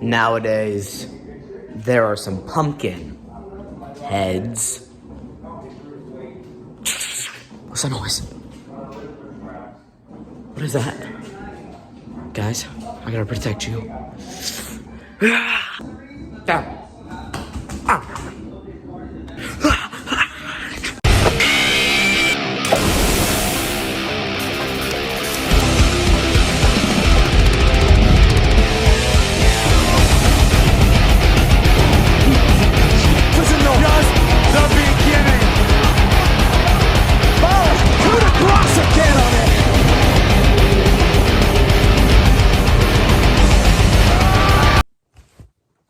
Nowadays, there are some pumpkin heads. What's that noise? What is that? Guys, I gotta protect you. Down.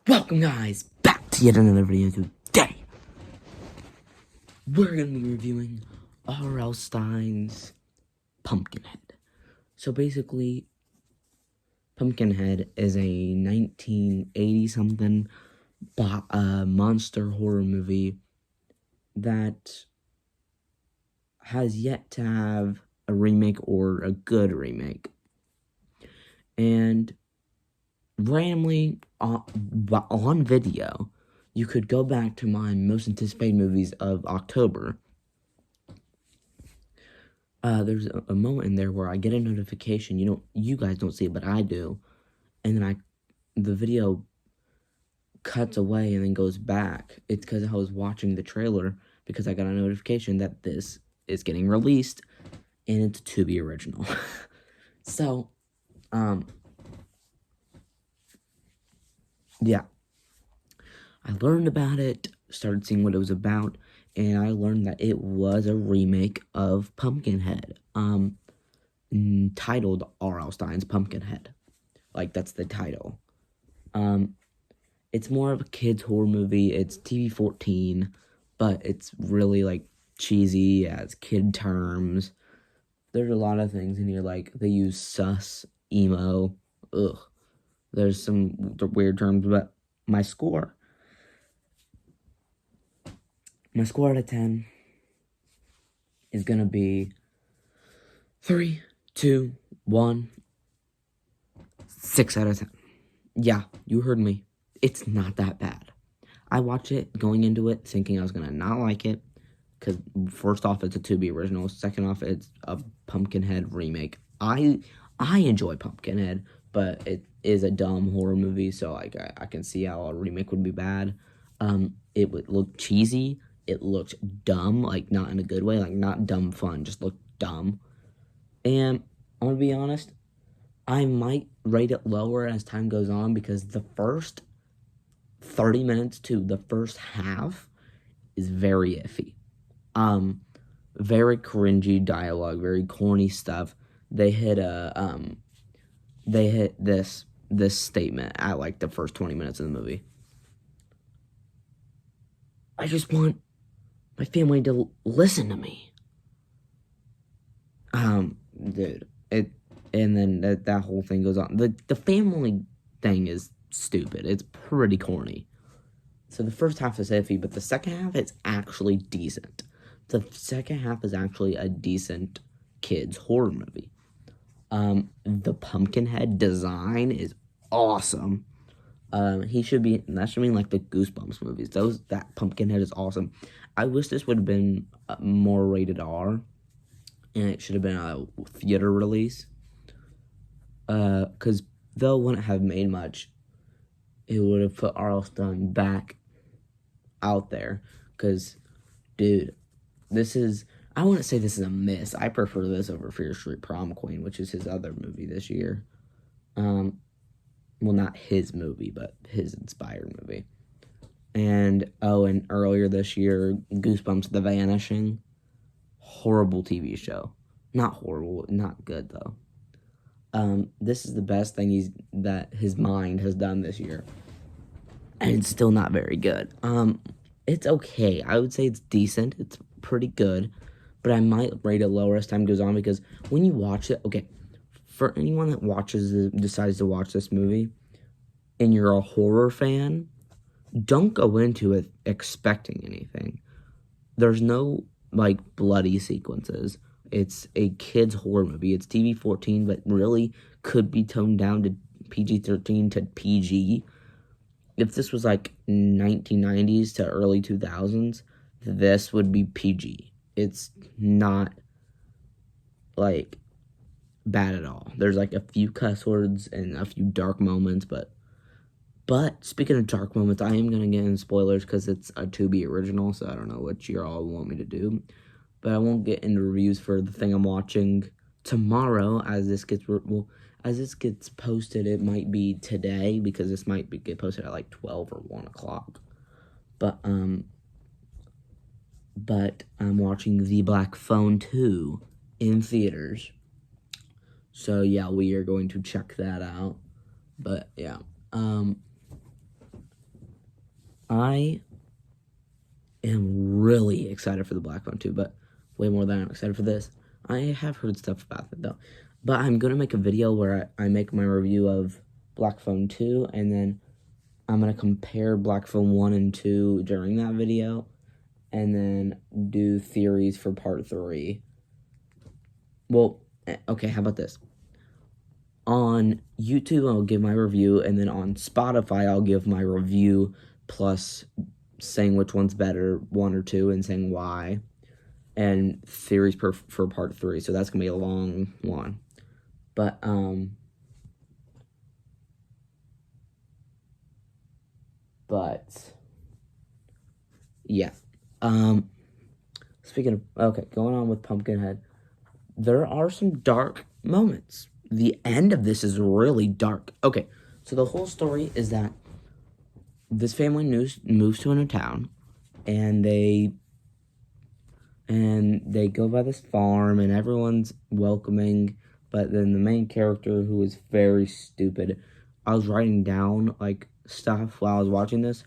Welcome guys, back to yet another video today. We're going to be reviewing R.L. Stine's Pumpkinhead. So basically, Pumpkinhead is a 1980-something monster horror movie that has yet to have a remake or a good remake. And randomly on video, you could go back to my most anticipated movies of October. There's a moment in there where I get a notification. You guys don't see it, but I do. And then the video cuts away and then goes back. It's because I was watching the trailer because I got a notification that this is getting released and it's to be original. So, yeah, I learned about it, started seeing what it was about, and I learned that it was a remake of Pumpkinhead, titled R.L. Stine's Pumpkinhead. Like, that's the title. It's more of a kid's horror movie. It's TV-14, but it's really, like, cheesy as kid terms. There's a lot of things in here, like, they use sus, emo, ugh. There's some weird terms, but my score out of 10 is going to be 3, 2, 1, 6 out of 10. Yeah, you heard me. It's not that bad. I watched it going into it thinking I was going to not like it, because first off, it's a to-be original. Second off, it's a Pumpkinhead remake. I enjoy Pumpkinhead, but it is a dumb horror movie, so like I can see how a remake would be bad. It would look cheesy. It looked dumb, like not in a good way, like not dumb fun, just looked dumb. And I'm gonna be honest, I might rate it lower as time goes on because the first 30 minutes to the first half is very iffy. Very cringy dialogue, very corny stuff. They hit this statement at like the first 20 minutes of the movie. I just want my family to listen to me. Dude, and then that whole thing goes on. The family thing is stupid. It's pretty corny. So the first half is iffy, but the second half is actually decent. The second half is actually a decent kids horror movie. The Pumpkinhead design is awesome. That should be in like the Goosebumps movies. That Pumpkinhead is awesome. I wish this would have been more rated R, and it should have been a theater release. Because though it wouldn't have made much, it would have put R.L. Stine back out there. Because, dude, I wouldn't say this is a miss. I prefer this over Fear Street Prom Queen, which is his other movie this year. Well, not his movie, but his inspired movie. And earlier this year, Goosebumps The Vanishing. Horrible TV show. Not horrible, not good, though. This is the best thing that his mind has done this year. And it's still not very good. It's okay. I would say it's decent. It's pretty good. But I might rate it lower as time goes on because when you watch it, okay, for anyone that decides to watch this movie, and you're a horror fan, don't go into it expecting anything. There's no, like, bloody sequences. It's a kid's horror movie. It's TV-14, but really could be toned down to PG-13 to PG. if this was like 1990s to early 2000s, this would be PG. It's not like bad at all. There's like a few cuss words and a few dark moments, but speaking of dark moments, I am gonna get in spoilers because it's a Tubi original, so I don't know what you all want me to do. But I won't get into reviews for the thing I'm watching tomorrow, as this gets posted. It might be today because this might get posted at like 12 or 1 o'clock. But I'm watching The Black Phone 2 in theaters. So yeah, we are going to check that out. But yeah, I am really excited for The Black Phone 2, but way more than I'm excited for this. I have heard stuff about it, though. But I'm going to make a video where I make my review of Black Phone 2, and then I'm going to compare Black Phone 1 and 2 during that video, and then do theories for part 3. Well, okay, how about this? On YouTube, I'll give my review, and then on Spotify, I'll give my review plus saying which one's better, 1 or 2, and saying why, and theories for part 3. So that's gonna be a long one, but yeah. Speaking of, okay, going on with Pumpkinhead, there are some dark moments. The end of this is really dark. Okay, so the whole story is that this family moves to a new town, and they go by this farm, and everyone's welcoming, but then the main character, who is very stupid, I was writing down, like, stuff while I was watching this.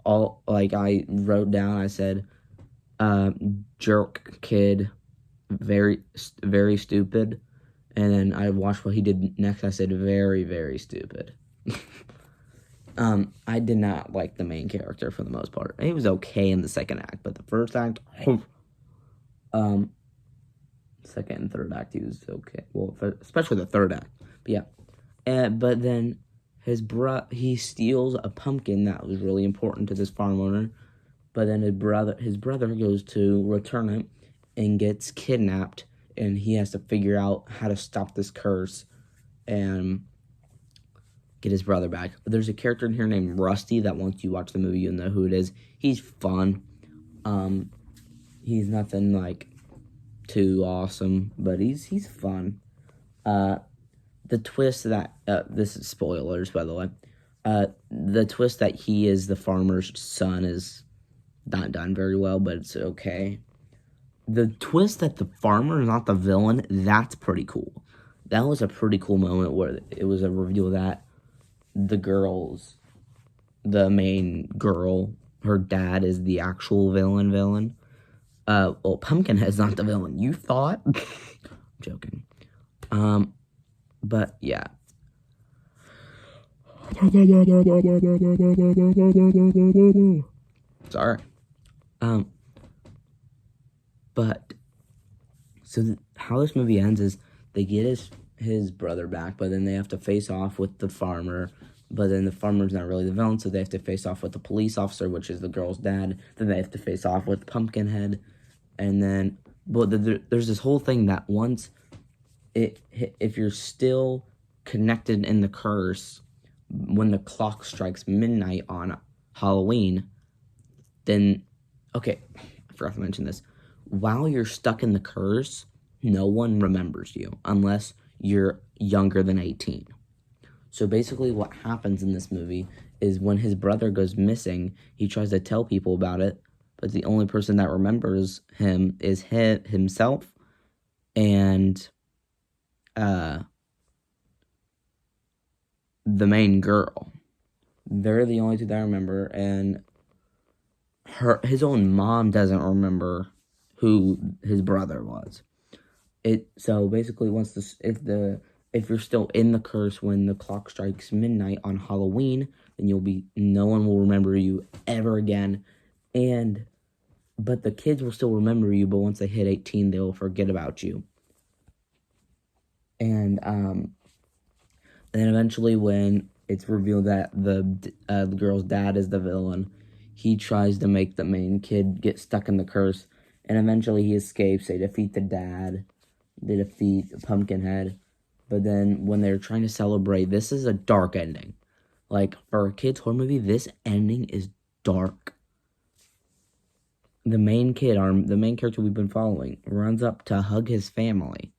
I wrote down, I said, jerk kid, very, very stupid, and then I watched what he did next. I said, very, very stupid. I did not like the main character for the most part. He was okay in the second act, but the first act, second and third act, he was okay. Well, especially the third act. But yeah. But then he steals a pumpkin that was really important to this farm owner. But then his brother goes to return it and gets kidnapped, and he has to figure out how to stop this curse and get his brother back. There's a character in here named Rusty that once you watch the movie, you'll know who it is. He's fun. He's nothing like too awesome, but he's fun. The twist that this is spoilers, by the way. The twist that he is the farmer's son is not done very well, but it's okay. The twist that the farmer is not the villain, that's pretty cool. That was a pretty cool moment where it was a reveal that the main girl, her dad is the actual villain. Well, Pumpkinhead's not the villain. You thought? I'm joking. But yeah. Sorry. But so how this movie ends is they get his brother back, but then they have to face off with the farmer. But then the farmer's not really the villain, so they have to face off with the police officer, which is the girl's dad. Then they have to face off with Pumpkinhead. And then, there's this whole thing that once if you're still connected in the curse, when the clock strikes midnight on Halloween, then, okay, I forgot to mention this. While you're stuck in the curse, no one remembers you unless you're younger than 18. So basically what happens in this movie is when his brother goes missing, he tries to tell people about it, but the only person that remembers him is himself and the main girl. They're the only two that I remember, and his own mom doesn't remember who his brother was. So basically, if you're still in the curse when the clock strikes midnight on Halloween, then no one will remember you ever again, but the kids will still remember you. But once they hit 18, they will forget about you. And then eventually, when it's revealed that the girl's dad is the villain. He tries to make the main kid get stuck in the curse, and eventually he escapes. They defeat the dad. They defeat Pumpkinhead. But then when they're trying to celebrate, this is a dark ending. Like, for a kid's horror movie, this ending is dark. The main character we've been following, runs up to hug his family.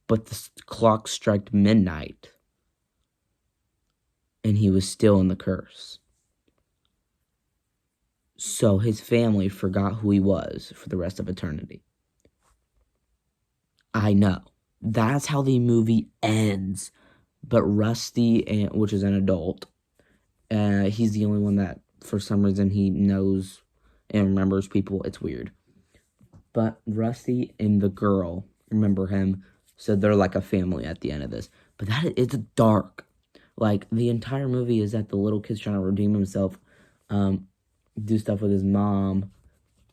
But the clock struck midnight. And he was still in the curse. So his family forgot who he was for the rest of eternity. I know. That's how the movie ends. But Rusty, which is an adult, he's the only one that, for some reason, he knows and remembers people. It's weird. But Rusty and the girl remember him, so they're like a family at the end of this. But it's dark. Like, the entire movie is that the little kid's trying to redeem himself, do stuff with his mom.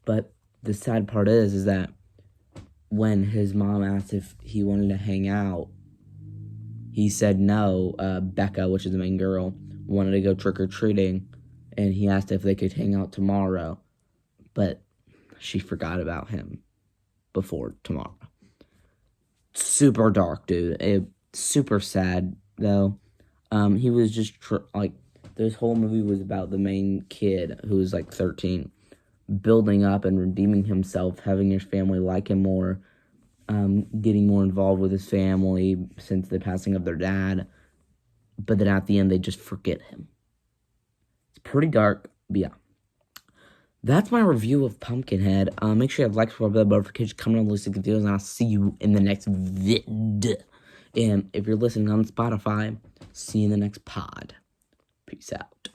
But the sad part is that when his mom asked if he wanted to hang out, he said no. Becca, which is the main girl, wanted to go trick-or-treating, and he asked if they could hang out tomorrow. But she forgot about him before tomorrow. Super dark, dude. Super sad, though. He was just, this whole movie was about the main kid, who was, 13, building up and redeeming himself, having his family like him more, getting more involved with his family since the passing of their dad, but then at the end, they just forget him. It's pretty dark, but yeah. That's my review of Pumpkinhead. Make sure you have likes for the notifications coming on the list of videos, and I'll see you in the next vid. And if you're listening on Spotify, see you in the next pod. Peace out.